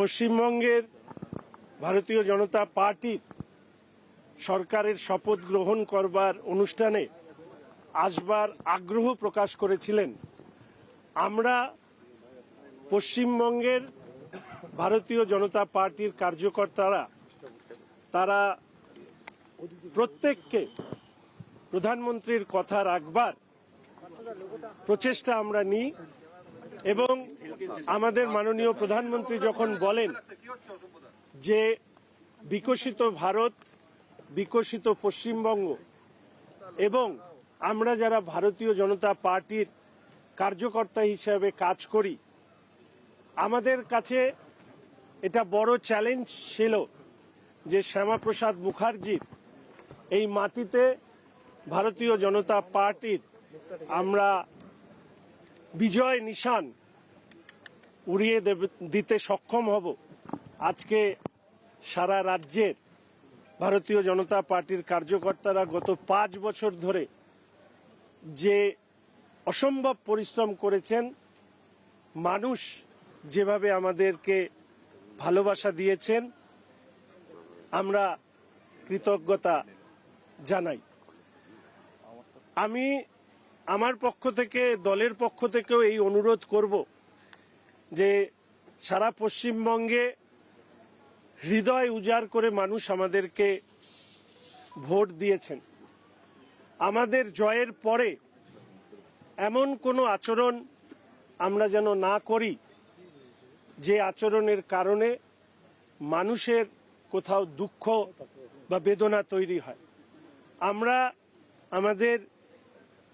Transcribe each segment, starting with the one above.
পশ্চিমবঙ্গের ভারতীয় জনতা পার্টির সরকারের শপথ গ্রহণ করবার অনুষ্ঠানে আসবার আগ্রহ প্রকাশ করেছিলেন। আমরা পশ্চিমবঙ্গের ভারতীয় জনতা পার্টির কার্যকর্তারা তারা প্রত্যেককে প্রধানমন্ত্রীর কথা রাখবার প্রচেষ্টা আমরা নিই এবং আমাদের মাননীয় প্রধানমন্ত্রী যখন বলেন যে বিকশিত ভারত, বিকশিত পশ্চিমবঙ্গ এবং আমরা যারা ভারতীয় জনতা পার্টির কার্যকর্তা হিসেবে কাজ করি, আমাদের কাছে এটা বড় চ্যালেঞ্জ ছিল যে শ্যামাপ্রসাদ মুখার্জির এই মাটিতে ভারতীয় জনতা পার্টির আমরা বিজয় নিশান উড়িয়ে দিতে সক্ষম হব। আজকে সারা রাজ্যের ভারতীয় জনতা পার্টির কার্যকর্তারা গত 5 বছর ধরে যে অসম্ভব পরিশ্রম করেছেন, মানুষ যেভাবে আমাদেরকে ভালোবাসা দিয়েছেন, আমরা কৃতজ্ঞতা জানাই। আমি আমার পক্ষ থেকে, দলের পক্ষ থেকেও এই অনুরোধ করব যে সারা পশ্চিমবঙ্গে হৃদয় উজাড় করে মানুষ আমাদেরকে ভোট দিয়েছেন। আমাদের জয়ের পরে এমন কোনো আচরণ আমরা যেন না করি যে আচরণের কারণে মানুষের কোথাও দুঃখ বা বেদনা তৈরি হয়। আমরা আমাদের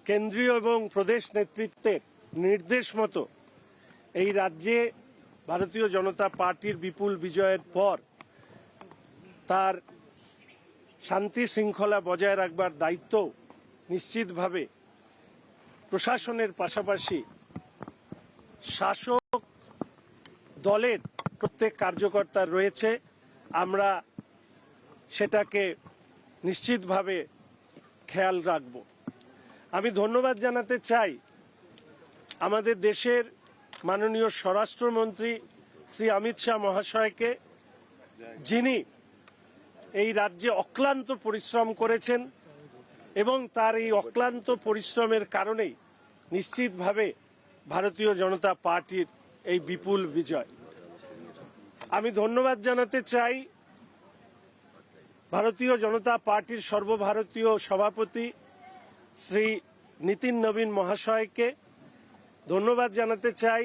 কেন্দ্রীয় এবং প্রদেশ নেতৃত্বের নির্দেশ মতো এই রাজ্যে ভারতীয় জনতা পার্টির বিপুল বিজয়ের পর তার শান্তি শৃঙ্খলা বজায় রাখবার দায়িত্ব নিশ্চিতভাবে প্রশাসনের পাশাপাশি শাসক দলের প্রত্যেক কার্যকর্তার রয়েছে। আমরা সেটাকে নিশ্চিতভাবে খেয়াল রাখব। আমি ধন্যবাদ জানাতে চাই আমাদের দেশের মাননীয় স্বরাষ্ট্রমন্ত্রী শ্রী অমিত শাহ মহাশয়কে, যিনি এই রাজ্যে অক্লান্ত পরিশ্রম করেছেন এবং তার এই অক্লান্ত পরিশ্রমের কারণেই নিশ্চিতভাবে ভারতীয় জনতা পার্টির এই বিপুল বিজয়। আমি ধন্যবাদ জানাতে চাই ভারতীয় জনতা পার্টির সর্বভারতীয় সভাপতি শ্রী নীতিন নবীন মহাশয়কে, ধন্যবাদ জানাতে চাই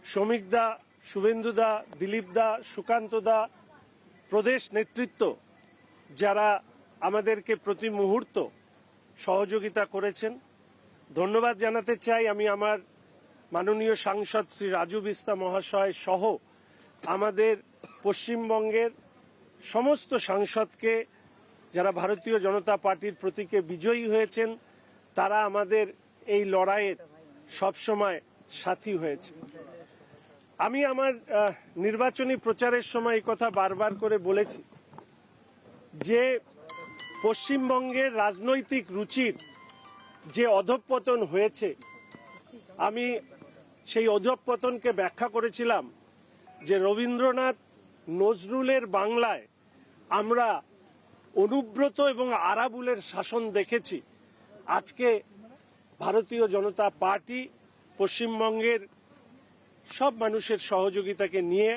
শ্রমিক দা, শুভেন্দু দা, দিলীপ দা, সুকান্ত দা, প্রদেশ নেতৃত্ব যারা আমাদেরকে প্রতি মুহূর্ত সহযোগিতা করেছেন। ধন্যবাদ জানাতে চাই আমি আমার মাননীয় সাংসদ শ্রী রাজু বিস্তা মহাশয় সহ আমাদের পশ্চিমবঙ্গের সমস্ত সাংসদকে, যারা ভারতীয় জনতা পার্টির প্রতীকে বিজয়ী হয়েছেন, তারা আমাদের এই লড়াইয়ের সবসময় সাথী হয়েছে। আমি আমার নির্বাচনী প্রচারের সময় এই কথা বারবার করে বলেছি যে পশ্চিমবঙ্গের রাজনৈতিক রুচির যে অধঃপতন হয়েছে, আমি সেই অধঃপতনকে ব্যাখ্যা করেছিলাম যে রবীন্দ্রনাথ নজরুলের বাংলায় আমরা অনুব্রত এবং আরাবুলের শাসন দেখেছি। আজকে ভারতীয় জনতা পার্টি পশ্চিমবঙ্গের সব মানুষের সহযোগিতাকে নিয়ে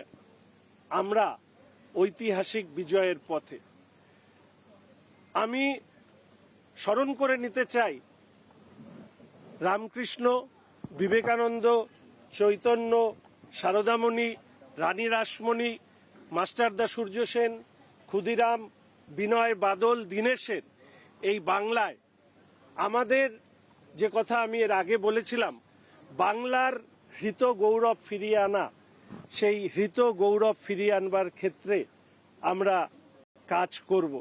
আমরা ঐতিহাসিক বিজয়ের পথে। আমি স্মরণ করে নিতে চাই রামকৃষ্ণ, বিবেকানন্দ, চৈতন্য, সারদামণি, রানী রাসমণি, মাস্টারদা সূর্য সেন, ক্ষুদিরাম, বিনয় বাদল, দীনেশের এই বাংলায় আমাদের যে কথা আমি এর আগে বলেছিলাম, বাংলার হৃত গৌরব ফিরিয়ে আনা, সেই হৃত গৌরব ফিরিয়ে আনবার ক্ষেত্রে আমরা কাজ করব।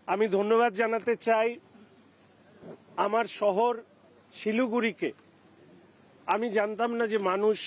আমি ধন্যবাদ জানাতে চাই আমার শহর শিলিগুড়িকে। আমি জানতাম না যে মানুষ